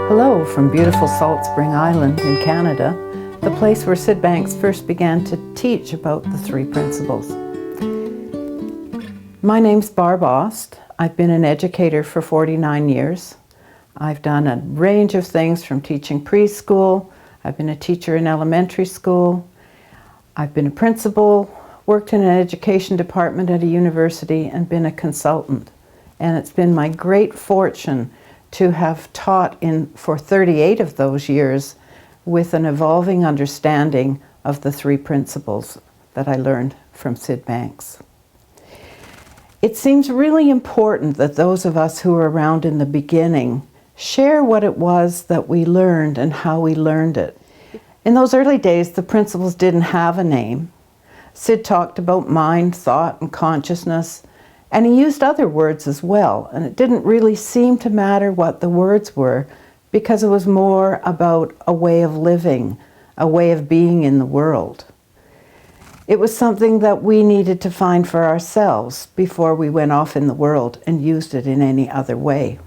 Hello from beautiful Salt Spring Island in Canada, the place where Sid Banks first began to teach about the three principles. My name's Barb Aust. I've been an educator for 49 years. I've done a range of things from teaching preschool. I've been a teacher in elementary school. I've been a principal, worked in an education department at a university, and been a consultant. And it's been my great fortune to have taught for 38 of those years with an evolving understanding of the three principles that I learned from Sid Banks. It seems really important that those of us who were around in the beginning share what it was that we learned and how we learned it. In those early days, the principles didn't have a name. Sid talked about mind, thought, and consciousness, and he used other words as well, and it didn't really seem to matter what the words were because it was more about a way of living, a way of being in the world. It was something that we needed to find for ourselves before we went off in the world and used it in any other way.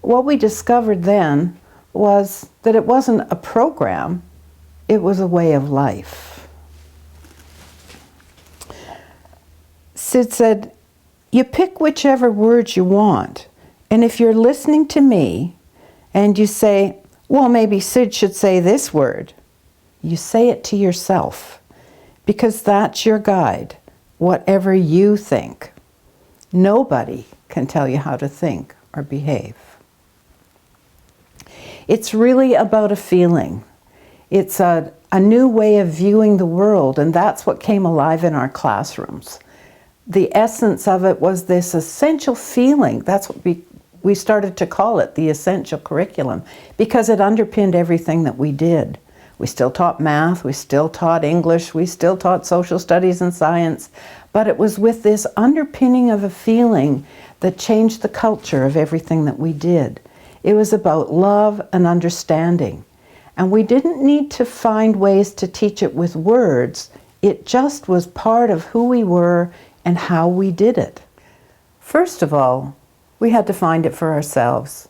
What we discovered then was that it wasn't a program, it was a way of life. Sid said, you pick whichever words you want, and if you're listening to me and you say, well, maybe Sid should say this word, you say it to yourself, because that's your guide, whatever you think. Nobody can tell you how to think or behave. It's really about a feeling. It's a new way of viewing the world, and that's what came alive in our classrooms. The essence of it was this essential feeling. That's what we started to call it, the essential curriculum, because it underpinned everything that we did. We still taught math, we still taught English, we still taught social studies and science, but it was with this underpinning of a feeling that changed the culture of everything that we did. It was about love and understanding. And we didn't need to find ways to teach it with words. It just was part of who we were and how we did it. First of all, we had to find it for ourselves.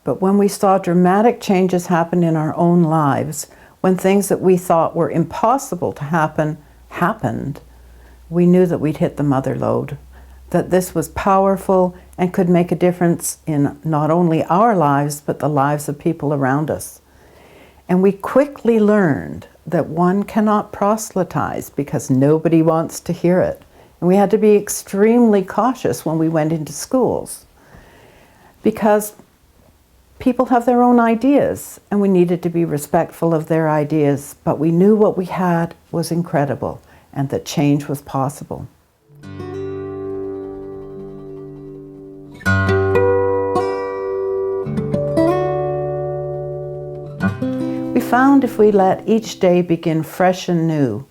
But when we saw dramatic changes happen in our own lives, when things that we thought were impossible to happen, happened, we knew that we'd hit the mother lode, that this was powerful and could make a difference in not only our lives, but the lives of people around us. And we quickly learned that one cannot proselytize because nobody wants to hear it. And we had to be extremely cautious when we went into schools because people have their own ideas and we needed to be respectful of their ideas, but we knew what we had was incredible and that change was possible. We found if we let each day begin fresh and new,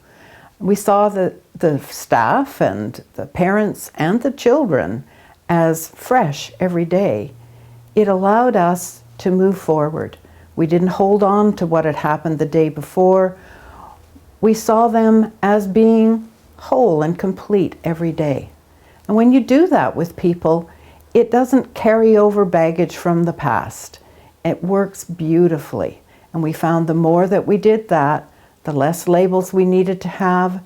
we saw the staff and the parents and the children as fresh every day. It allowed us to move forward. We didn't hold on to what had happened the day before. We saw them as being whole and complete every day. And when you do that with people, it doesn't carry over baggage from the past. It works beautifully. And we found the more that we did that, the less labels we needed to have,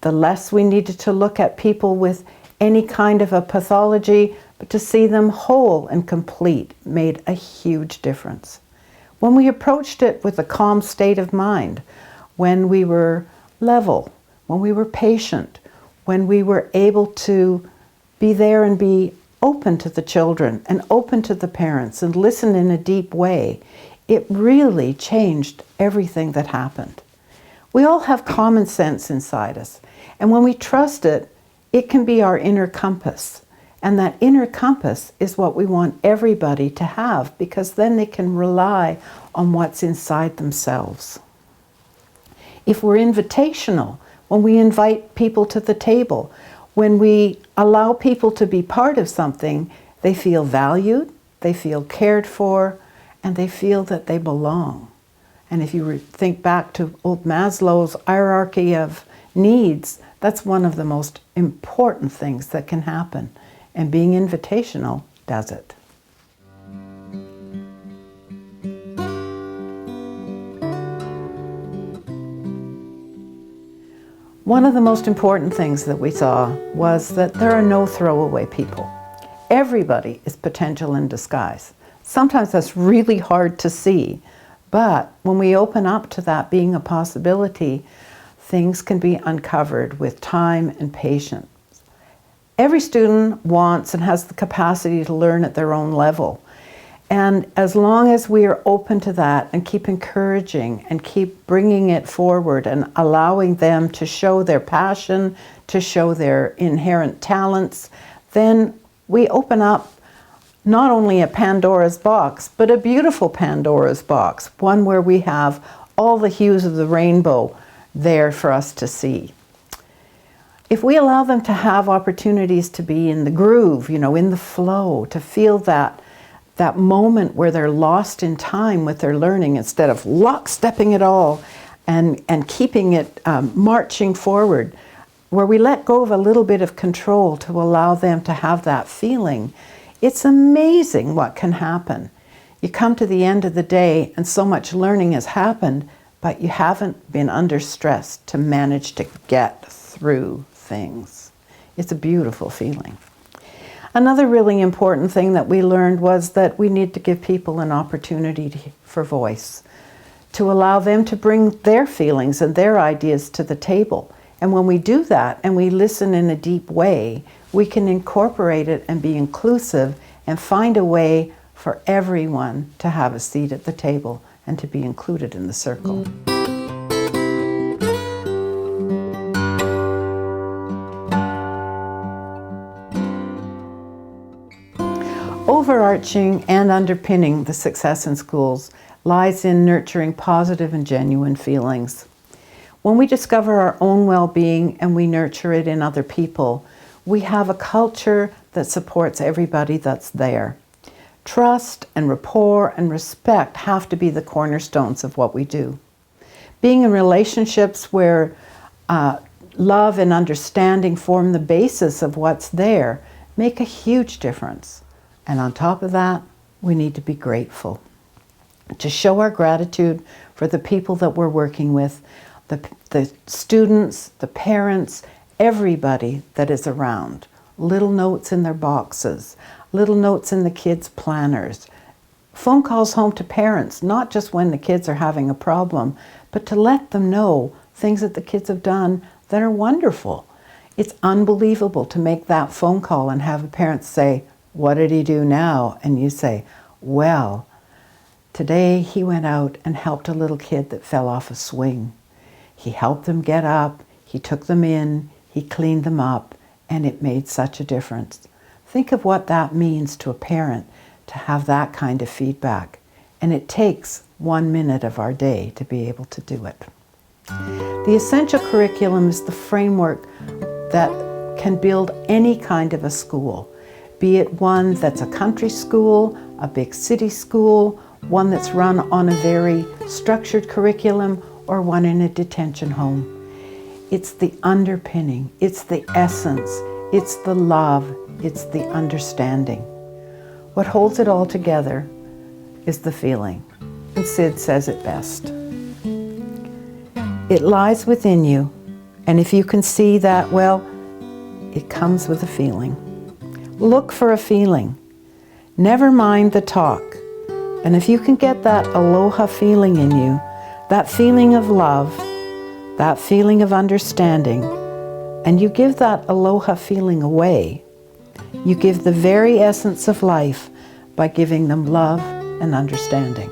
the less we needed to look at people with any kind of a pathology, but to see them whole and complete made a huge difference. When we approached it with a calm state of mind, when we were level, when we were patient, when we were able to be there and be open to the children and open to the parents and listen in a deep way, it really changed everything that happened. We all have common sense inside us, and when we trust it, it can be our inner compass. And that inner compass is what we want everybody to have, because then they can rely on what's inside themselves. If we're invitational, when we invite people to the table, when we allow people to be part of something, they feel valued, they feel cared for, and they feel that they belong. And if you think back to old Maslow's hierarchy of needs, that's one of the most important things that can happen. And being invitational does it. One of the most important things that we saw was that there are no throwaway people. Everybody is potential in disguise. Sometimes that's really hard to see, but when we open up to that being a possibility, things can be uncovered with time and patience. Every student wants and has the capacity to learn at their own level. And as long as we are open to that and keep encouraging and keep bringing it forward and allowing them to show their passion, to show their inherent talents, then we open up not only a Pandora's box, but a beautiful Pandora's box, one where we have all the hues of the rainbow there for us to see. If we allow them to have opportunities to be in the groove, in the flow, to feel that moment where they're lost in time with their learning instead of lockstepping it all and keeping it marching forward, where we let go of a little bit of control to allow them to have that feeling, it's amazing what can happen. You come to the end of the day and so much learning has happened, but you haven't been under stress to manage to get through things. It's a beautiful feeling. Another really important thing that we learned was that we need to give people an opportunity for voice, to allow them to bring their feelings and their ideas to the table. And when we do that and we listen in a deep way, we can incorporate it and be inclusive and find a way for everyone to have a seat at the table and to be included in the circle. Overarching and underpinning the success in schools lies in nurturing positive and genuine feelings. When we discover our own well-being and we nurture it in other people, we have a culture that supports everybody that's there. Trust and rapport and respect have to be the cornerstones of what we do. Being in relationships where love and understanding form the basis of what's there make a huge difference. And on top of that, we need to be grateful. To show our gratitude for the people that we're working with, the students, the parents, everybody that is around. Little notes in their boxes, little notes in the kids' planners. Phone calls home to parents, not just when the kids are having a problem, but to let them know things that the kids have done that are wonderful. It's unbelievable to make that phone call and have a parent say, "What did he do now?" And you say, "Well, today he went out and helped a little kid that fell off a swing. He helped them get up, he took them in, he cleaned them up, and it made such a difference." Think of what that means to a parent to have that kind of feedback. And it takes 1 minute of our day to be able to do it. The essential curriculum is the framework that can build any kind of a school. Be it one that's a country school, a big city school, one that's run on a very structured curriculum, or one in a detention home. It's the underpinning, it's the essence, it's the love, it's the understanding. What holds it all together is the feeling. And Sid says it best. It lies within you, and if you can see that, well, it comes with a feeling. Look for a feeling. Never mind the talk. And if you can get that aloha feeling in you, that feeling of love, that feeling of understanding, and you give that aloha feeling away, you give the very essence of life by giving them love and understanding.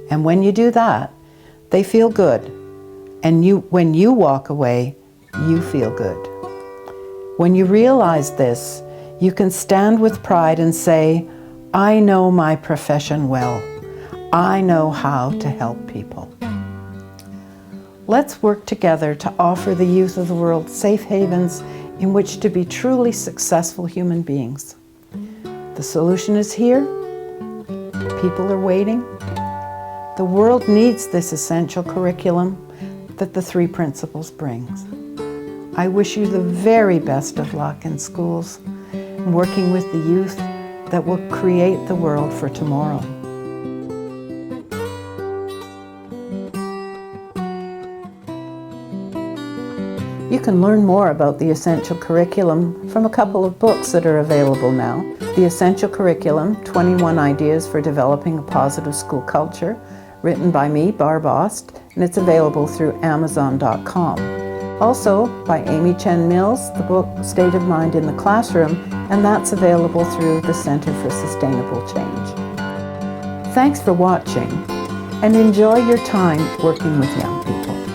And when you do that, they feel good. And when you walk away, you feel good. When you realize this, you can stand with pride and say, "I know my profession well. I know how to help people." Let's work together to offer the youth of the world safe havens in which to be truly successful human beings. The solution is here. People are waiting. The world needs this essential curriculum that the 3 principles brings. I wish you the very best of luck in schools, working with the youth that will create the world for tomorrow. You can learn more about the Essential Curriculum from a couple of books that are available now. The Essential Curriculum, 21 Ideas for Developing a Positive School Culture, written by me, Barb Aust, and it's available through Amazon.com. Also, by Amy Chen Mills, the book State of Mind in the Classroom, and that's available through the Center for Sustainable Change. Thanks for watching, and enjoy your time working with young people.